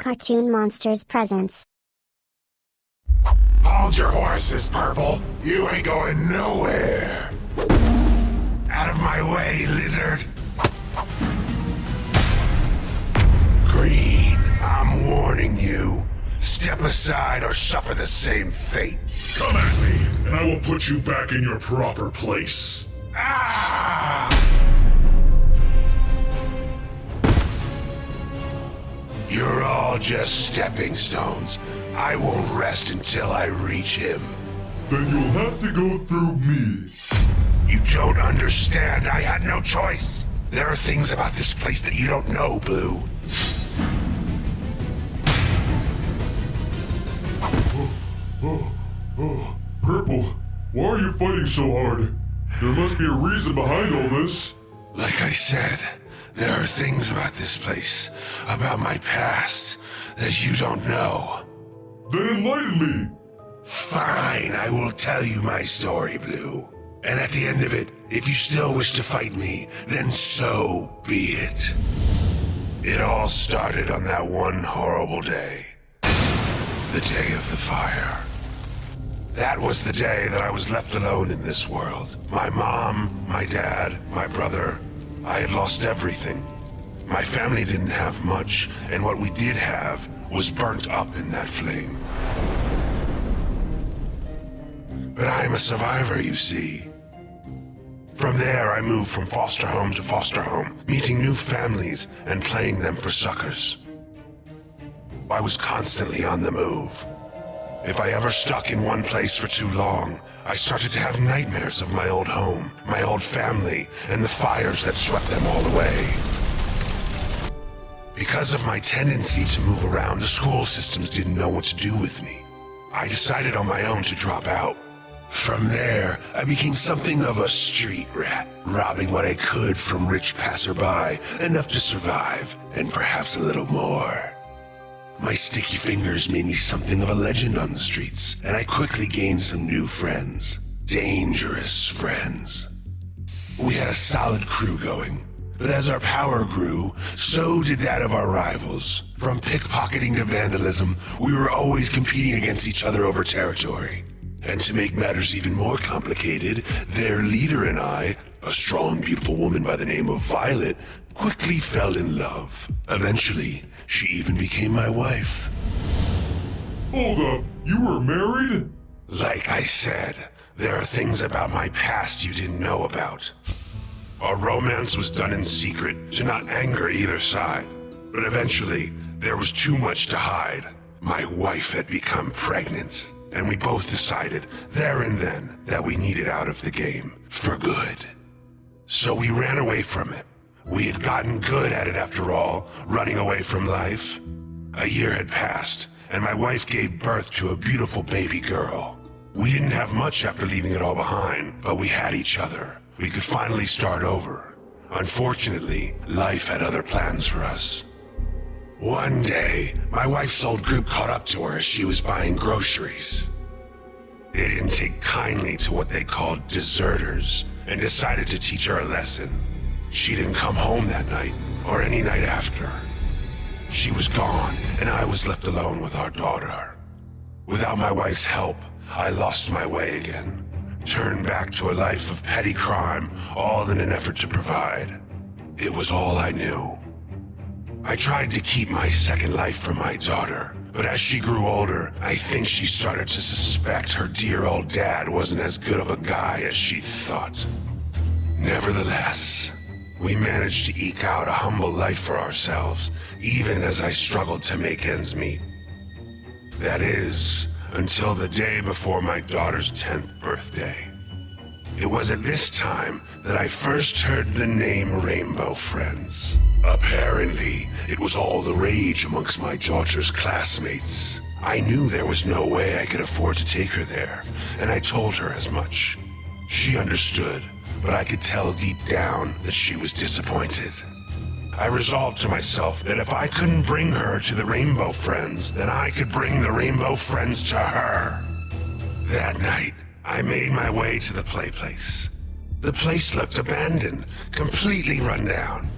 cartoon monsters presents. Hold your horses, Purple. You ain't going nowhere. Out of my way, lizard. Green, I'm warning you. Step aside or suffer the same fate. Come at me, and I will put you back in your proper place. Ah! You're all just stepping stones. I won't rest until I reach him. Then you'll have to go through me. You don't understand. I had no choice. There are things about this place that you don't know, Blue. Purple, why are you fighting so hard? There must be a reason behind all this. Like I said, there are things about this place, about my past, that you don't know. Then enlighten me. Fine, I will tell you my story, Blue. And at the end of it, if you still wish to fight me, then so be it. It all started on that one horrible day. The day of the fire. That was the day that I was left alone in this world. My mom, my dad, my brother, I had lost everything. My family didn't have much, and what we did have was burnt up in that flame. But I'm a survivor, you see. From there, I moved from foster home to foster home, meeting new families and playing them for suckers. I was constantly on the move. If I ever stuck in one place for too long, I started to have nightmares of my old home, my old family, and the fires that swept them all away. Because of my tendency to move around, the school systems didn't know what to do with me. I decided on my own to drop out. From there, I became something of a street rat, robbing what I could from rich passerby, enough to survive, and perhaps a little more. My sticky fingers made me something of a legend on the streets, and I quickly gained some new friends. Dangerous friends. We had a solid crew going, but as our power grew, so did that of our rivals. From pickpocketing to vandalism, we were always competing against each other over territory. And to make matters even more complicated, their leader and I, a strong, beautiful woman by the name of Violet, quickly fell in love. Eventually, she even became my wife. Hold up, you were married? Like I said, there are things about my past you didn't know about. Our romance was done in secret to not anger either side. But eventually, there was too much to hide. My wife had become pregnant, and we both decided there and then that we needed out of the game for good. So we ran away from it. We had gotten good at it after all, running away from life. A year had passed, and my wife gave birth to a beautiful baby girl. We didn't have much after leaving it all behind, but we had each other. We could finally start over. Unfortunately, life had other plans for us. One day, my wife's old group caught up to her as she was buying groceries. They didn't take kindly to what they called deserters, and decided to teach her a lesson. She didn't come home that night, or any night after. She was gone, and I was left alone with our daughter. Without my wife's help, I lost my way again. Turned back to a life of petty crime, all in an effort to provide. It was all I knew. I tried to keep my second life from my daughter, but as she grew older, I think she started to suspect her dear old dad wasn't as good of a guy as she thought. Nevertheless, we managed to eke out a humble life for ourselves, even as I struggled to make ends meet. That is, until the day before my daughter's 10th birthday. It was at this time that I first heard the name Rainbow Friends. Apparently, it was all the rage amongst my daughter's classmates. I knew there was no way I could afford to take her there, and I told her as much. She understood, but I could tell deep down that she was disappointed. I resolved to myself that if I couldn't bring her to the Rainbow Friends, then I could bring the Rainbow Friends to her. That night, I made my way to the play place. The place looked abandoned, completely run down.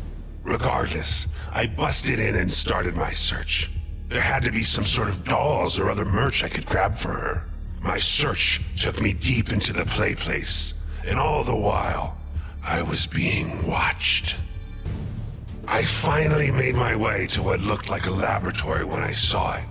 Regardless, I busted in and started my search. There had to be some sort of dolls or other merch I could grab for her. My search took me deep into the play place, and all the while, I was being watched. I finally made my way to what looked like a laboratory when I saw it.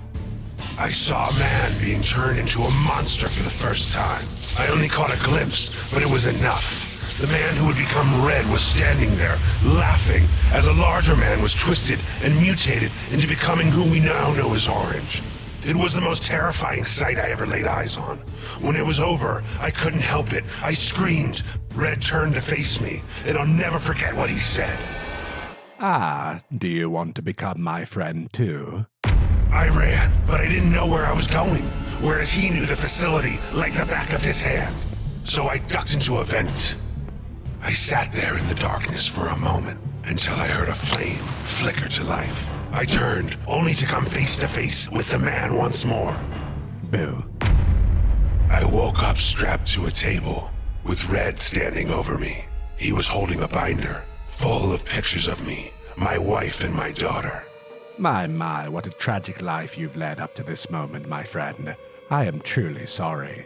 I saw a man being turned into a monster for the first time. I only caught a glimpse, but it was enough. The man who had become red was standing there, laughing, as a larger man was twisted and mutated into becoming who we now know as Orange. It was the most terrifying sight I ever laid eyes on. When it was over, I couldn't help it. I screamed. Red turned to face me, and I'll never forget what he said. Ah, do you want to become my friend too? I ran, but I didn't know where I was going, whereas he knew the facility like the back of his hand. So I ducked into a vent. I sat there in the darkness for a moment until I heard a flame flicker to life. I turned, only to come face to face with the man once more. Boo. I woke up strapped to a table, with Red standing over me. He was holding a binder, full of pictures of me, my wife and my daughter. My, what a tragic life you've led up to this moment, my friend. I am truly sorry.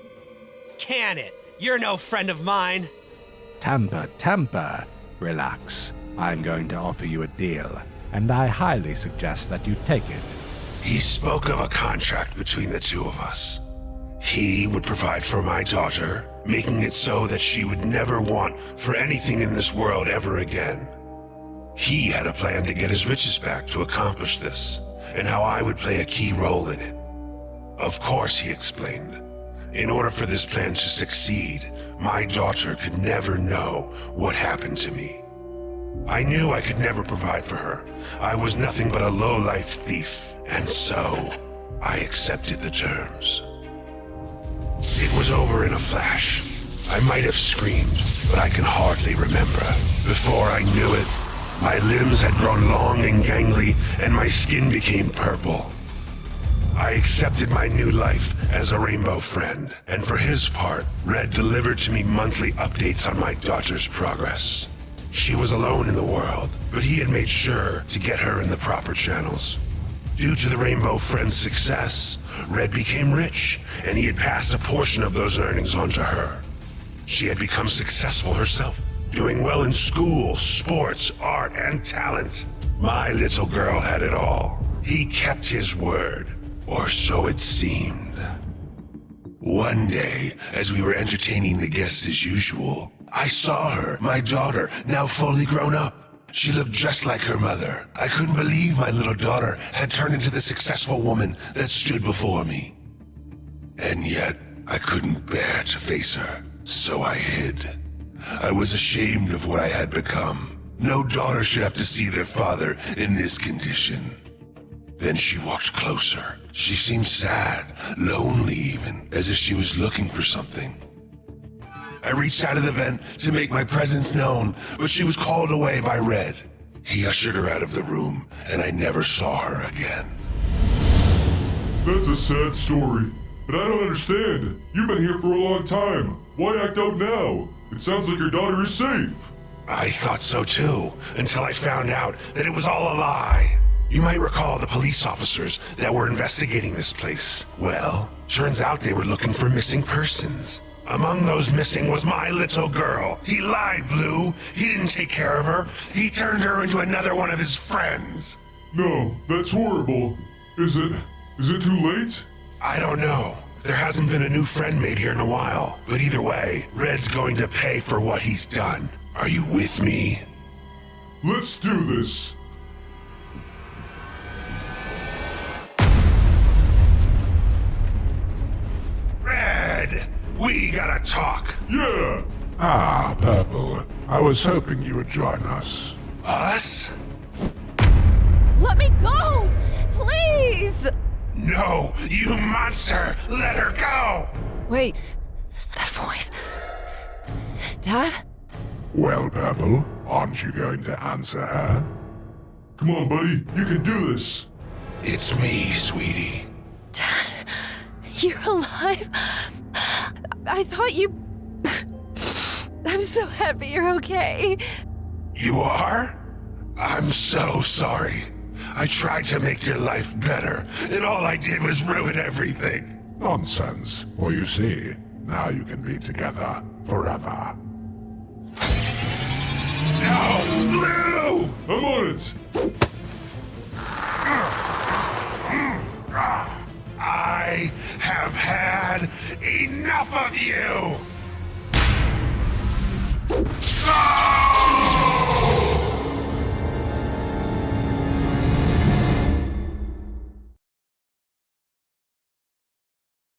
Can it? You're no friend of mine. Temper. Relax. I'm going to offer you a deal, and I highly suggest that you take it. He spoke of a contract between the two of us. He would provide for my daughter, making it so that she would never want for anything in this world ever again. He had a plan to get his riches back to accomplish this, and how I would play a key role in it. Of course, he explained, in order for this plan to succeed, my daughter could never know what happened to me. I knew I could never provide for her. I was nothing but a low-life thief, and so I accepted the terms. It was over in a flash. I might have screamed, but I can hardly remember. Before I knew it, my limbs had grown long and gangly, and my skin became purple. I accepted my new life as a rainbow friend, and for his part, Red delivered to me monthly updates on my daughter's progress. She was alone in the world, but he had made sure to get her in the proper channels. Due to the Rainbow Friend's success, Red became rich, and he had passed a portion of those earnings on to her. She had become successful herself, doing well in school, sports, art, and talent. My little girl had it all. He kept his word, or so it seemed. One day, as we were entertaining the guests as usual, I saw her, my daughter, now fully grown up. She looked just like her mother. I couldn't believe my little daughter had turned into the successful woman that stood before me. And yet, I couldn't bear to face her, so I hid. I was ashamed of what I had become. No daughter should have to see their father in this condition. Then she walked closer. She seemed sad, lonely even, as if she was looking for something. I reached out of the vent to make my presence known, but she was called away by Red. He ushered her out of the room, and I never saw her again. That's a sad story, but I don't understand. You've been here for a long time. Why act out now? It sounds like your daughter is safe. I thought so too, until I found out that it was all a lie. You might recall the police officers that were investigating this place. Well, turns out they were looking for missing persons. Among those missing was my little girl. He lied, Blue. He didn't take care of her. He turned her into another one of his friends. No, that's horrible. Is it too late? I don't know. There hasn't been a new friend made here in a while. But either way, Red's going to pay for what he's done. Are you with me? Let's do this. Red! We gotta talk. Yeah! Ah, Purple. I was hoping you would join us. Us? Let me go! Please! No, you monster! Let her go! Wait, that voice. Dad? Well, Purple, aren't you going to answer her? Come on, buddy. You can do this. It's me, sweetie. Dad, you're alive? I thought you... I'm so happy you're okay. You are? I'm so sorry. I tried to make your life better, and all I did was ruin everything. Nonsense. For you see, now you can be together forever. No! Blue! I'm on it! I have had enough of you! Ah!